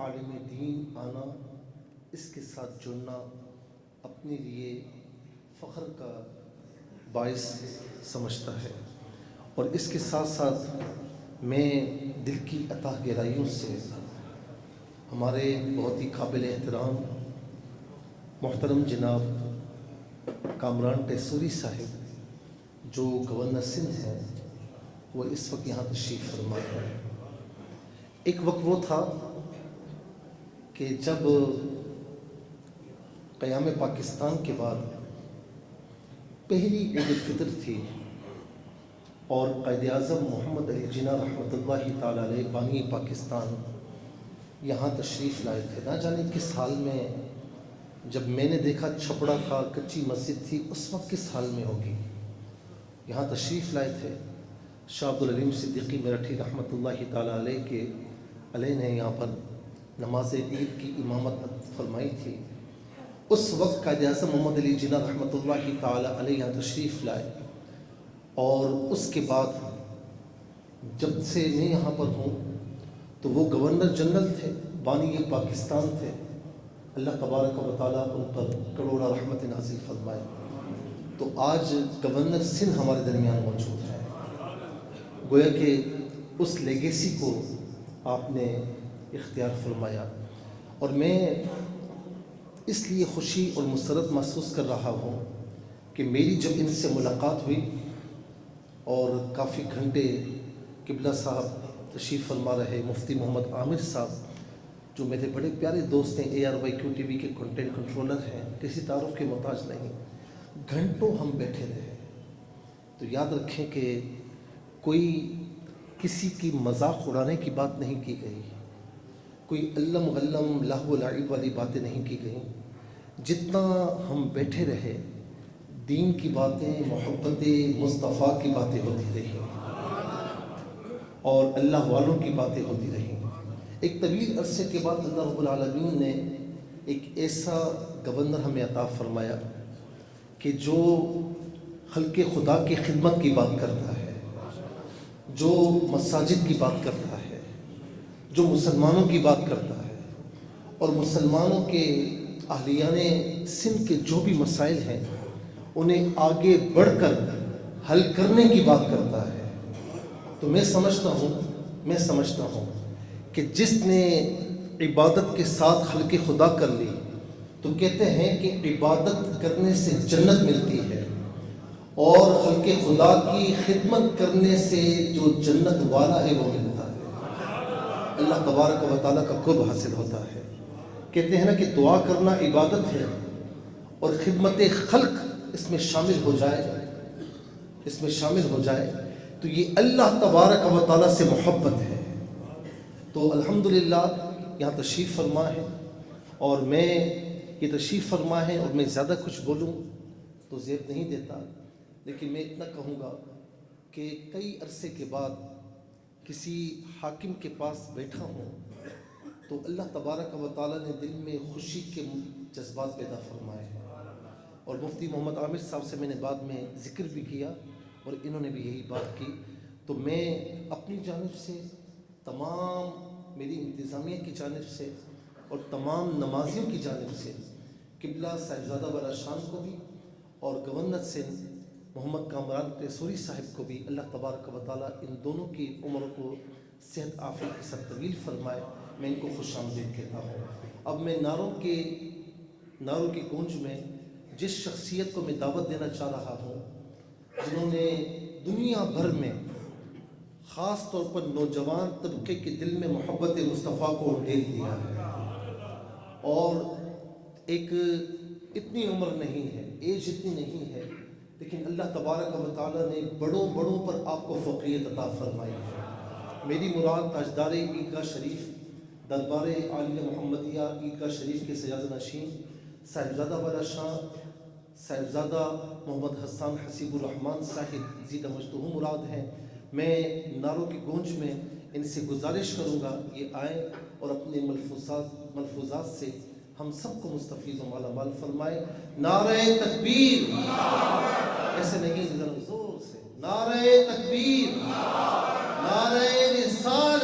عالم دین آنا، اس کے ساتھ جڑنا اپنے لیے فخر کا باعث سمجھتا ہے، اور اس کے ساتھ ساتھ میں دل کی عطا گہرائیوں سے ہمارے بہت ہی قابل احترام محترم جناب کامران ٹیسوری صاحب جو گورنر سندھ ہیں، وہ اس وقت یہاں تشریف فرما ہے۔ ایک وقت وہ تھا کہ جب قیام پاکستان کے بعد پہلی عید الفطر تھی اور قائد اعظم محمد علی جناح رحمۃ اللہ تعالیٰ علیہ بانی پاکستان یہاں تشریف لائے تھے۔ نہ جانے کس حال میں، جب میں نے دیکھا چھپڑا تھا، کچی مسجد تھی، اس وقت کس حال میں ہوگی۔ یہاں تشریف لائے تھے شاہ عبدالعلیم صدیقی میرٹھی رحمۃ اللہ تعالیٰ علیہ نے یہاں پر نماز عید کی امامت فرمائی تھی۔ اس وقت قائد اعظم محمد علی جناح رحمۃ اللہ تعالیٰ علیہ یہاں تشریف لائے، اور اس کے بعد جب سے میں یہاں پر ہوں تو وہ گورنر جنرل تھے، بانی پاکستان تھے۔ اللہ تبارک و تعالیٰ ان پر کروڑا رحمت نازل فرمائے۔ تو آج گورنر سندھ ہمارے درمیان موجود ہے، گویا کہ اس لیگیسی کو آپ نے اختیار فرمایا، اور میں اس لیے خوشی اور مسرت محسوس کر رہا ہوں کہ میری جب ان سے ملاقات ہوئی اور کافی گھنٹے قبلہ صاحب تشریف فرما رہے، مفتی محمد عامر صاحب جو میرے بڑے پیارے دوست ہیں، ARYQ TV کے کنٹینٹ کنٹرولر ہیں، کسی تعارف کے محتاج نہیں، گھنٹوں ہم بیٹھے رہے۔ تو یاد رکھیں کہ کوئی کسی کی مذاق اڑانے کی بات نہیں کی گئی، کوئی علم غلم لہو و لعب والی باتیں نہیں کی گئیں۔ جتنا ہم بیٹھے رہے، دین کی باتیں، محبت مصطفیٰ کی باتیں ہوتی رہی اور اللہ والوں کی باتیں ہوتی رہیں۔ ایک طویل عرصے کے بعد اللہ رب العالمین نے ایک ایسا گورنر ہمیں عطا فرمایا کہ جو خلق خدا کی خدمت کی بات کرتا ہے، جو مساجد کی بات کرتا ہے، جو مسلمانوں کی بات کرتا ہے، اور مسلمانوں کے اہلیان سندھ کے جو بھی مسائل ہیں انہیں آگے بڑھ کر حل کرنے کی بات کرتا ہے۔ تو میں سمجھتا ہوں کہ جس نے عبادت کے ساتھ خلق خدا کر لی، تو کہتے ہیں کہ عبادت کرنے سے جنت ملتی ہے، اور خلق خدا کی خدمت کرنے سے جو جنت والا ہے وہ ملتا ہے، اللہ تبارک و تعالیٰ کا قرب حاصل ہوتا ہے۔ کہتے ہیں نا کہ دعا کرنا عبادت ہے، اور خدمت خلق اس میں شامل ہو جائے تو یہ اللہ تبارک و تعالیٰ سے محبت ہے۔ تو الحمدللہ یہاں تشریف فرما ہے، اور میں یہ تشریف فرما ہے، اور میں زیادہ کچھ بولوں تو زیب نہیں دیتا، لیکن میں اتنا کہوں گا کہ کئی عرصے کے بعد کسی حاکم کے پاس بیٹھا ہوں تو اللہ تبارک و تعالیٰ نے دل میں خوشی کے جذبات پیدا فرمائے ہیں، اور مفتی محمد عامر صاحب سے میں نے بعد میں ذکر بھی کیا، اور انہوں نے بھی یہی بات کی۔ تو میں اپنی جانب سے، تمام میری انتظامیہ کی جانب سے، اور تمام نمازیوں کی جانب سے قبلہ صاحبزادہ والا شان کو بھی، اور گورنر سندھ محمد کامران ٹیسوری صاحب کو بھی اللہ تبارک و تعالیٰ ان دونوں کی عمر کو صحت عافیت کے ساتھ طویل فرمائے، میں ان کو خوش آمدید کہتا ہوں۔ اب میں نعروں کی گونج میں جس شخصیت کو میں دعوت دینا چاہ رہا ہوں، جنہوں نے دنیا بھر میں خاص طور پر نوجوان طبقے کے دل میں محبت مصطفیٰ کو ڈھیل دیا ہے، اور ایک اتنی عمر نہیں ہے، ایج اتنی نہیں ہے، لیکن اللہ تبارک و تعالیٰ نے بڑوں پر آپ کو فوقیت عطا فرمائی ہے۔ میری مراد تاجدار عیدگاہ شریف، دربار عالیہ محمدیہ عیدگاہ شریف کے سجادہ نشین صاحبزادہ والا شاہ صاحبزادہ محمد حسان حسیب الرحمن صاحب زیدہ مجدہ مراد ہیں۔ میں نعروں کی گونج میں ان سے گزارش کروں گا یہ آئیں اور اپنے ملفوظات سے ہم سب کو مستفیض و مالا مال فرمائے۔ نعرہ تکبیر، ایسے نہیں، ذرا زور سے، نعرہ تکبیر، نعرہ رسالت۔